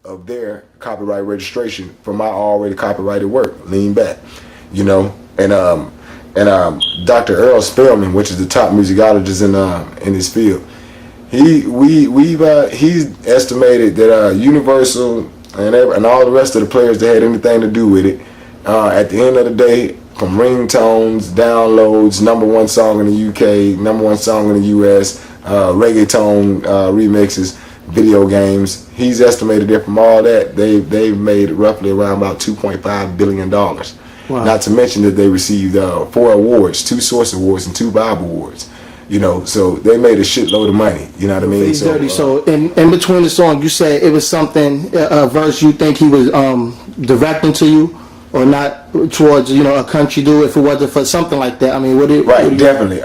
of their copyright registration for my already copyrighted work, Lean Back, you know, and Dr. Earl Spelman, which is the top musicologist in this field, he's estimated that Universal and all the rest of the players that had anything to do with it, at the end of the day, from ringtones, downloads, number one song in the UK, number one song in the US, reggaeton remixes, video games. He's estimated that from all that, they've made roughly around about $2.5 billion. Wow. Not to mention that they received 4 awards, 2 Source Awards and 2 Bob Awards. You know, so they made a shitload of money. You know what I mean? So in between the song, you said it was something, a verse you think he was directing to you, or not towards, you know, a country dude, if it wasn't for something like that. I mean, definitely.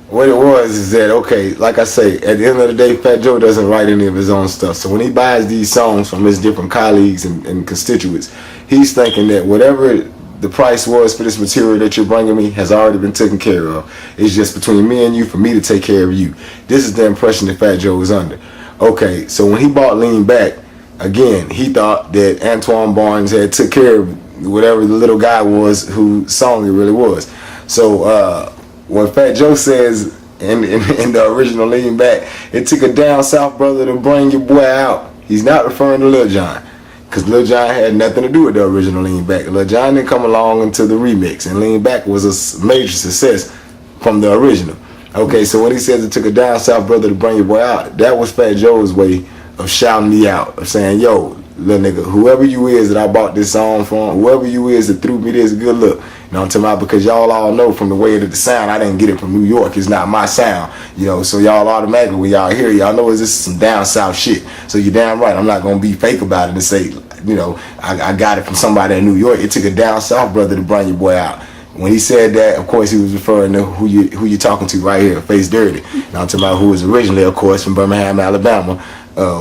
What it was is that, okay, like I say, at the end of the day, Fat Joe doesn't write any of his own stuff. So when he buys these songs from his different colleagues and constituents, he's thinking that whatever the price was for this material that you're bringing me has already been taken care of. It's just between me and you for me to take care of you. This is the impression that Fat Joe was under. Okay, so when he bought Lean Back, again, he thought that Antoine Barnes had took care of whatever the little guy was whose song it really was. So when Fat Joe says in the original Lean Back, it took a down south brother to bring your boy out, he's not referring to Lil Jon. Because Lil Jon had nothing to do with the original Lean Back. Lil Jon didn't come along until the remix, and Lean Back was a major success from the original. Okay, so when he says it took a down south brother to bring your boy out, that was Fat Joe's way of shouting me out, of saying, yo, little nigga, whoever you is that I bought this song from, whoever you is that threw me this, good look. You know what I'm talking about? Because y'all all know from the way that the sound, I didn't get it from New York. It's not my sound. You know, so y'all automatically, when y'all hear, y'all know this is some down south shit. So you're damn right. I'm not going to be fake about it and say, you know, I got it from somebody in New York. It took a down south brother to bring your boy out. When he said that, of course, he was referring to who you talking to right here, Face Dirty. Now I'm talking about who was originally, of course, from Birmingham, Alabama,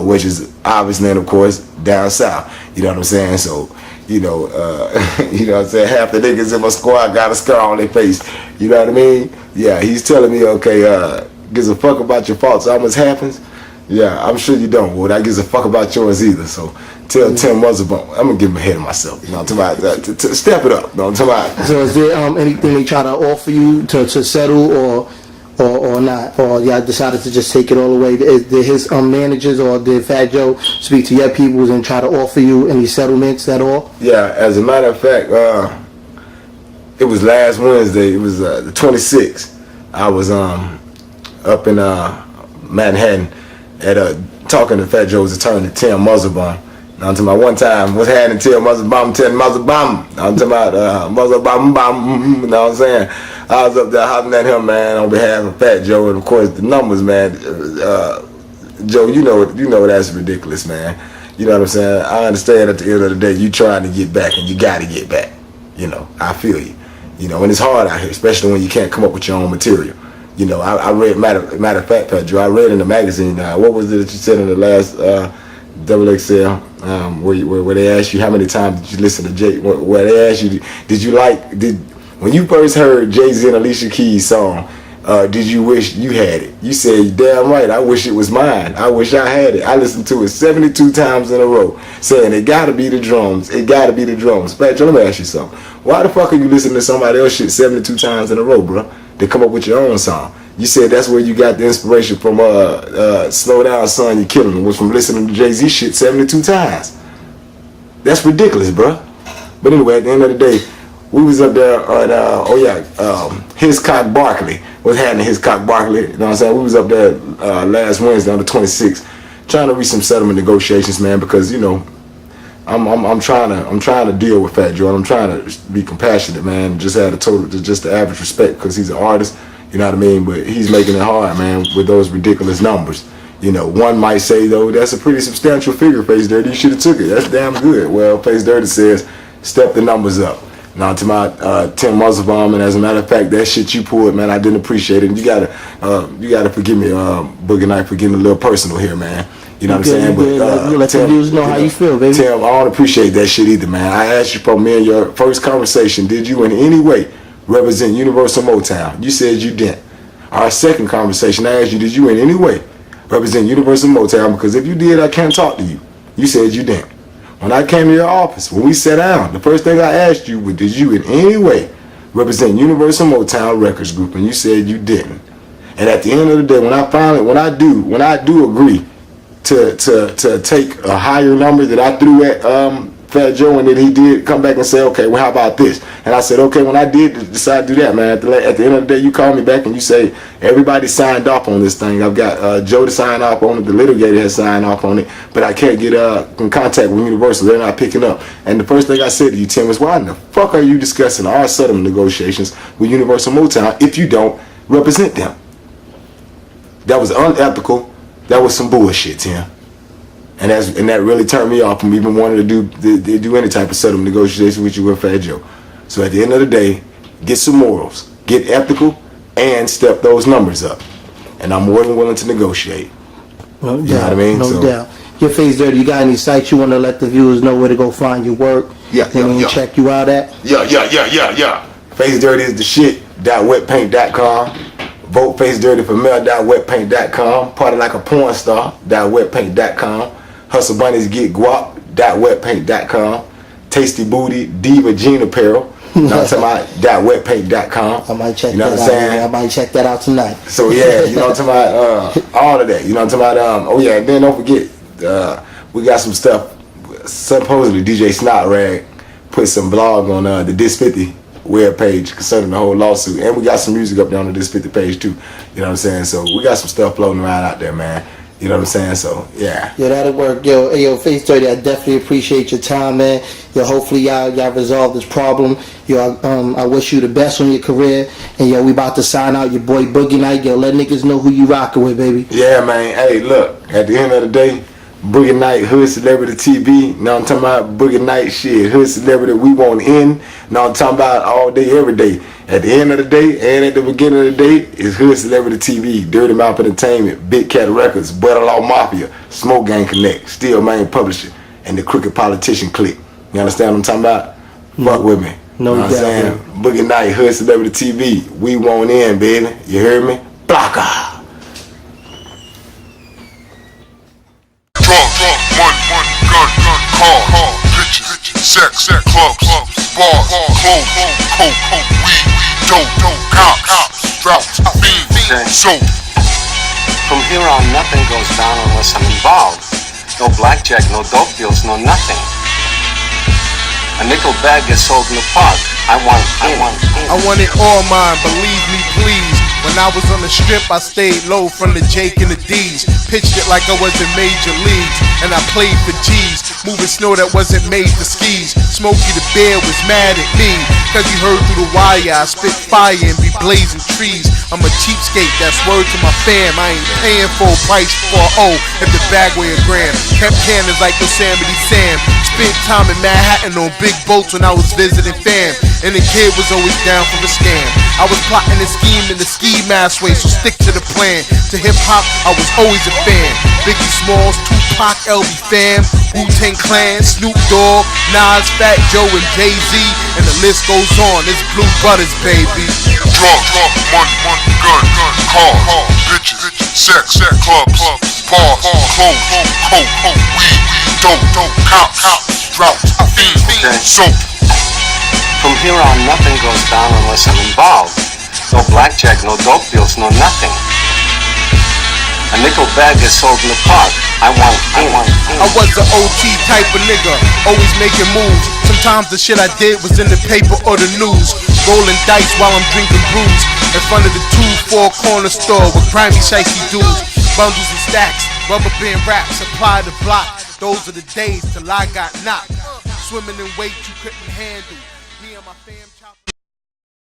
which is obviously, of course, down south. You know what I'm saying? So, you know what I'm saying? Half the niggas in my squad got a scar on their face. You know what I mean? Yeah, he's telling me, okay, gives a fuck about your faults. How much happens? Yeah, I'm sure you don't. Well, I gives a fuck about yours either. So tell Tim Muzzlebone, I'm gonna give him ahead of myself. You know what I'm talking about? Step it up. You know what I'm talking about? So is there anything they try to offer you to settle or not? Or y'all decided to just take it all away? Did his managers or did Fat Joe speak to your people and try to offer you any settlements at all? Yeah, as a matter of fact, it was last Wednesday. It was the 26th. I was up in Manhattan at talking to Fat Joe's attorney, Tim Muzzlebone. I'm talking about one time, what's happening, Tim Muzzlebone, I'm talking about Muzzlebone, you know what I'm saying? I was up there hollering at him, man, on behalf of Fat Joe, and of course the numbers, man. Joe, you know that's ridiculous, man. You know what I'm saying? I understand at the end of the day, you trying to get back, and you got to get back. You know, I feel you. You know, and it's hard out here, especially when you can't come up with your own material. You know, I read, matter of fact, Fat Joe, I read in the magazine, what was it that you said in the last Double XL, where they asked you how many times did you listen to Jay, where they asked you, when you first heard Jay-Z and Alicia Keys' song, did you wish you had it? You said, damn right, I wish it was mine. I wish I had it. I listened to it 72 times in a row, saying it gotta be the drums. It gotta be the drums. Fat Joe, let me ask you something. Why the fuck are you listening to somebody else shit 72 times in a row, bro? To come up with your own song. You said that's where you got the inspiration from, Slow Down Son, You Killing Me, was from listening to Jay-Z shit 72 times. That's ridiculous, bro. But anyway, at the end of the day, we was up there on, Hiscock Barkley. What's happening, Hiscock Barkley? You know what I'm saying? We was up there last Wednesday on the 26th, trying to reach some settlement negotiations, man, because, you know, I'm trying to deal with Fat Joe, and I'm trying to be compassionate, man. Just have the average respect, because he's an artist, you know what I mean. But he's making it hard, man, with those ridiculous numbers. You know, one might say though, that's a pretty substantial figure, Face Dirty. You should have took it. That's damn good. Well, Face Dirty says, step the numbers up. Now to my Tim Muzzlebone, and as a matter of fact, that shit you pulled, man, I didn't appreciate it. And you gotta forgive me, Boogienite, for getting a little personal here, man. You know what I'm saying? But let the viewers know how you feel, baby. Tim, I don't appreciate that shit either, man. I asked you for me in your first conversation, did you in any way represent Universal Motown? You said you didn't. Our second conversation, I asked you, did you in any way represent Universal Motown? Because if you did, I can't talk to you. You said you didn't. When I came to your office, when we sat down, the first thing I asked you was, did you in any way represent Universal Motown Records Group? And you said you didn't. And at the end of the day, when I do agree to take a higher number that I threw at Fat Joe, and then he did come back and say, okay, well, how about this? And I said, okay, when I did decide to do that, man, at the end of the day, you call me back and you say, everybody signed off on this thing. I've got Joe to sign off on it, the litigator has signed off on it, but I can't get in contact with Universal. They're not picking up. And the first thing I said to you, Tim, is, why in the fuck are you discussing our settlement negotiations with Universal Motown if you don't represent them? That was unethical. That was some bullshit, Tim. And that really turned me off from even wanting to do any type of settlement negotiation with you and Fat Joe. So at the end of the day, get some morals, get ethical, and step those numbers up. And I'm more than willing to negotiate. No doubt, you know what I mean? No doubt. Your Face Dirty, you got any sites you want to let the viewers know where to go find your work? Yeah. Check you out at? Yeah. Face Dirty is the shit. .wetpaint.com. Vote Face Dirty for mail.wetpaint.com. Party like a porn star. .wetpaint.com. Hustle Bunnies Get Guap. .wetpaint.com. Tasty Booty Diva Jean Apparel. You know what I'm talking about? .wetpaint.com. I might check you know that what I'm out. saying? I might check that out tonight. So yeah, you know what I'm talking about? All of that. You know what I'm talking about? Oh yeah, and then don't forget, we got some stuff. Supposedly DJ Snot Rag put some blog on the Dis 50 web page concerning the whole lawsuit, and we got some music up there on the Dis 50 page too. You know what I'm saying? So we got some stuff floating around out there, man. You know what I'm saying? So yeah. Yeah, that'll work. Yo, Face Dirty, I definitely appreciate your time, man. Yo, hopefully y'all resolve this problem. Yo, I wish you the best on your career. And yo, we about to sign out your boy Boogienite. Yo, let niggas know who you rocking with, baby. Yeah, man. Hey, look, at the end of the day, Boogienite, Hood Celebrity TV. Now I'm talking about Boogienite shit. Hood Celebrity, we want in. Now I'm talking about all day, every day. At the end of the day and at the beginning of the day is Hood Celebrity TV, Dirty Mouth Entertainment, Big Cat Records, Butter Law Mafia, Smoke Gang Connect, Steel Main Publisher, and the Crooked Politician Clique. You understand what I'm talking about? Fuck with me. No you know what I'm saying? Boogienite, Hood Celebrity TV, we want in, baby. You hear me? Blocker. Money, gun, car, bitches, sex, clubs, bars, clothes, coke, weed, dope, cops, droughts, fiends, soap. From here on, nothing goes down unless I'm involved. No blackjack, no dope deals, no nothing. A nickel bag gets sold in the park. I want it all mine, believe me, please. When I was on the strip, I stayed low from the Jake and the D's. Pitched it like I was in major leagues, and I played for G's. Moving snow that wasn't made for skis. Smokey the Bear was mad at me, cause he heard through the wire I spit fire and be blazing trees. I'm a cheapskate, that's word to my fam. I ain't paying full price for a O if the bag weigh a gram. Kept cannons like Yosemite Sam. Spent time in Manhattan on big boats when I was visiting fam. And the kid was always down for the scam. I was plotting and scheming the ski mask way, so stick to the plan. To hip hop, I was always a fan. Biggie Smalls, Tupac, LB Fam, Wu-Tang Clan, Snoop Dogg, Nas, Fat Joe, and Jay-Z, and the list goes on. It's Blue Butters, baby. Drugs, money, gun, car, bitches, sex, clubs, bars, clothes, coke, weed, dope, cops, droughts, fiends, soap. From here on, nothing goes down unless I'm involved. No blackjack, no dope deals, no nothing. A nickel bag gets sold in the park. I want. I was the OT type of nigga, always making moves. Sometimes the shit I did was in the paper or the news. Rolling dice while I'm drinking brews in front of the 2-4 corner store with grimy shicey dudes. Bundles and stacks, rubber band wraps, supply the block. Those are the days till I got knocked. Swimming in weight you couldn't handle. Me and my fam.